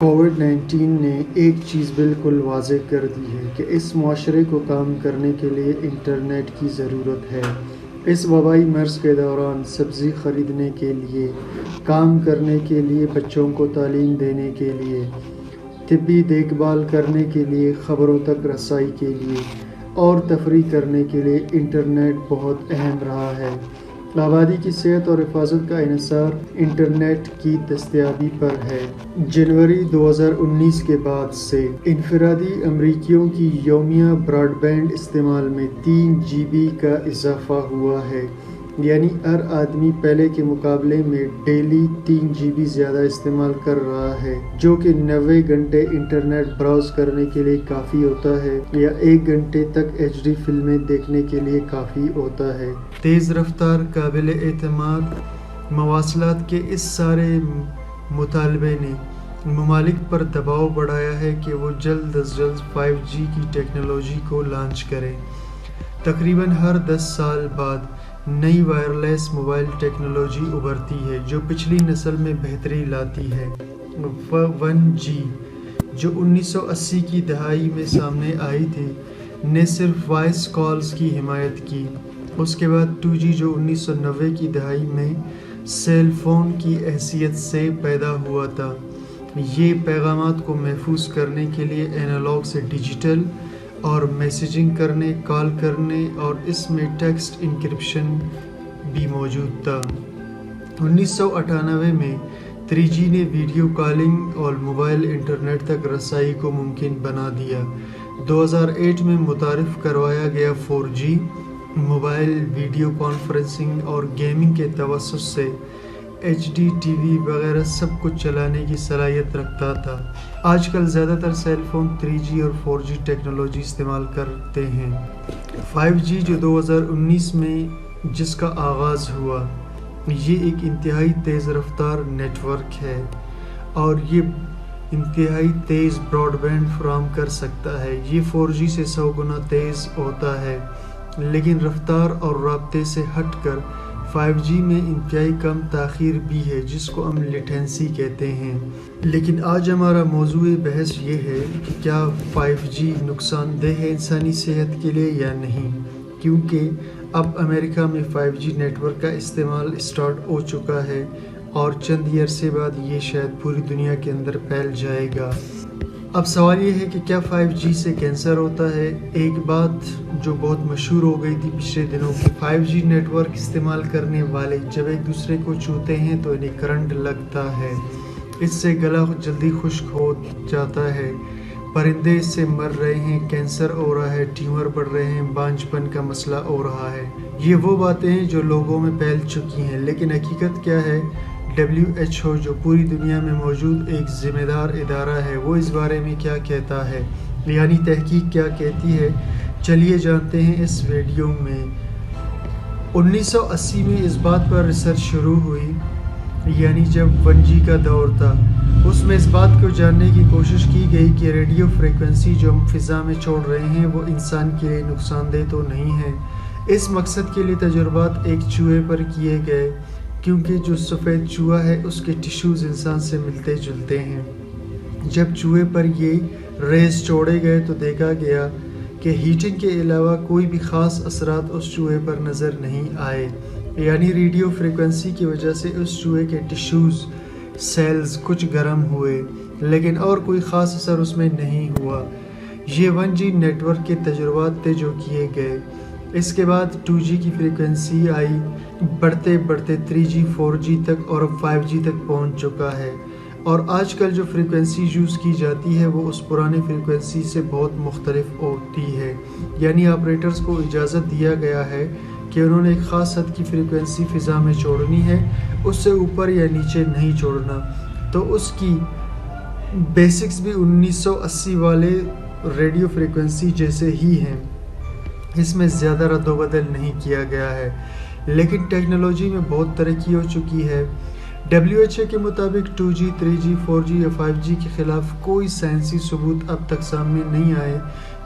COVID-19 نے ایک چیز بالکل واضح کر دی ہے کہ اس معاشرے کو کام کرنے کے لیے انٹرنیٹ کی ضرورت ہے۔ اس وبائی مرض کے دوران سبزی خریدنے کے لیے، کام کرنے کے لیے، بچوں کو تعلیم دینے کے لیے، طبی دیکھ بھال کرنے کے لیے، خبروں تک رسائی کے لیے اور تفریح کرنے کے لیے انٹرنیٹ بہت اہم رہا ہے۔ آبادی کی صحت اور حفاظت کا انحصار انٹرنیٹ کی دستیابی پر ہے۔ جنوری 2019 کے بعد سے انفرادی امریکیوں کی یومیہ براڈ بینڈ استعمال میں 3 GB کا اضافہ ہوا ہے، یعنی ہر آدمی پہلے کے مقابلے میں ڈیلی 3 GB زیادہ استعمال کر رہا ہے، جو کہ 90 گھنٹے انٹرنیٹ براؤز کرنے کے لیے کافی ہوتا ہے یا 1 گھنٹے تک HD فلمیں دیکھنے کے لیے کافی ہوتا ہے۔ تیز رفتار، قابل اعتماد مواصلات کے اس سارے مطالبے نے ممالک پر دباؤ بڑھایا ہے کہ وہ جلد از جلد 5G کی ٹیکنالوجی کو لانچ کریں۔ تقریباً ہر 10 سال بعد نئی وائرلیس موبائل ٹیکنالوجی ابھرتی ہے جو پچھلی نسل میں بہتری لاتی ہے۔ 1G جو 1980 کی دہائی میں سامنے آئی تھی نے صرف وائس کالز کی حمایت کی۔ اس کے بعد 2G جو 1990 کی دہائی میں سیل فون کی حیثیت سے پیدا ہوا تھا، یہ پیغامات کو محفوظ کرنے کے لیے اینالاگ سے ڈیجیٹل اور میسیجنگ کرنے، کال کرنے اور اس میں ٹیکسٹ انکرپشن بھی موجود تھا۔ 1998 میں 3G نے ویڈیو کالنگ اور موبائل انٹرنیٹ تک رسائی کو ممکن بنا دیا۔ 2008 میں متعارف کروایا گیا 4G موبائل ویڈیو کانفرنسنگ اور گیمنگ کے توسط سے HD TV وغیرہ سب کچھ چلانے کی صلاحیت رکھتا تھا۔ آج کل زیادہ تر سیل فون 3G اور 4G ٹیکنالوجی استعمال کرتے ہیں۔ 5G جو 2019 میں جس کا آغاز ہوا، یہ ایک انتہائی تیز رفتار نیٹ ورک ہے اور یہ انتہائی تیز براڈ بینڈ فراہم کر سکتا ہے۔ یہ 4G سے 100 گنا تیز ہوتا ہے، لیکن رفتار اور رابطے سے ہٹ کر 5G میں انتہائی کم تاخیر بھی ہے جس کو ہم لیٹنسی کہتے ہیں۔ لیکن آج ہمارا موضوع بحث یہ ہے کہ کیا 5G نقصان دہ ہے انسانی صحت کے لیے یا نہیں، کیونکہ اب امریکہ میں 5G نیٹ ورک کا استعمال اسٹارٹ ہو چکا ہے اور چند ہی عرصے بعد یہ شاید پوری دنیا کے اندر پھیل جائے گا۔ اب سوال یہ ہے کہ کیا 5G سے کینسر ہوتا ہے؟ ایک بات جو بہت مشہور ہو گئی تھی پچھلے دنوں کہ 5G نیٹ ورک استعمال کرنے والے جب ایک دوسرے کو چھوتے ہیں تو انہیں کرنٹ لگتا ہے، اس سے گلا جلدی خشک ہو جاتا ہے، پرندے اس سے مر رہے ہیں، کینسر ہو رہا ہے، ٹیومر بڑھ رہے ہیں، بانجھ پن کا مسئلہ ہو رہا ہے۔ یہ وہ باتیں ہیں جو لوگوں میں پھیل چکی ہیں، لیکن حقیقت کیا ہے؟ WHO جو پوری دنیا میں موجود ایک ذمہ دار ادارہ ہے، وہ اس بارے میں کیا کہتا ہے، یعنی تحقیق کیا کہتی ہے، چلیے جانتے ہیں اس ویڈیو میں۔ 1980 میں اس بات پر ریسرچ شروع ہوئی، یعنی جب 1G کا دور تھا، اس میں اس بات کو جاننے کی کوشش کی گئی کہ ریڈیو فریکوینسی جو ہم فضا میں چھوڑ رہے ہیں وہ انسان کے لیے نقصان دہ تو نہیں ہے۔ اس مقصد کے لیے تجربات ایک چوہے پر کیے گئے، کیونکہ جو سفید چوہا ہے اس کے ٹشوز انسان سے ملتے جلتے ہیں۔ جب چوہے پر یہ ریز چھوڑے گئے تو دیکھا گیا کہ ہیٹنگ کے علاوہ کوئی بھی خاص اثرات اس چوہے پر نظر نہیں آئے، یعنی ریڈیو فریکوینسی کی وجہ سے اس چوہے کے ٹشوز سیلز کچھ گرم ہوئے، لیکن اور کوئی خاص اثر اس میں نہیں ہوا۔ یہ 1G نیٹ ورک کے تجربات تھے جو کیے گئے۔ اس کے بعد 2G کی فریکوینسی آئی، بڑھتے بڑھتے 3G 4G تک اور اب 5G تک پہنچ چکا ہے، اور آج کل جو فریکوینسی یوز کی جاتی ہے وہ اس پرانی فریکوینسی سے بہت مختلف ہوتی ہے، یعنی آپریٹرز کو اجازت دیا گیا ہے کہ انہوں نے ایک خاص حد کی فریکوینسی فضا میں چھوڑنی ہے، اس سے اوپر یا نیچے نہیں چھوڑنا۔ تو اس کی بیسکس بھی 1980 والے ریڈیو فریکوینسی جیسے ہی ہیں، اس میں زیادہ رد و بدل نہیں کیا گیا ہے، لیکن ٹیکنالوجی میں بہت ترقی ہو چکی ہے۔ WHO کے مطابق 2G، 3G، 4G یا 5G کے خلاف کوئی سائنسی ثبوت اب تک سامنے نہیں آئے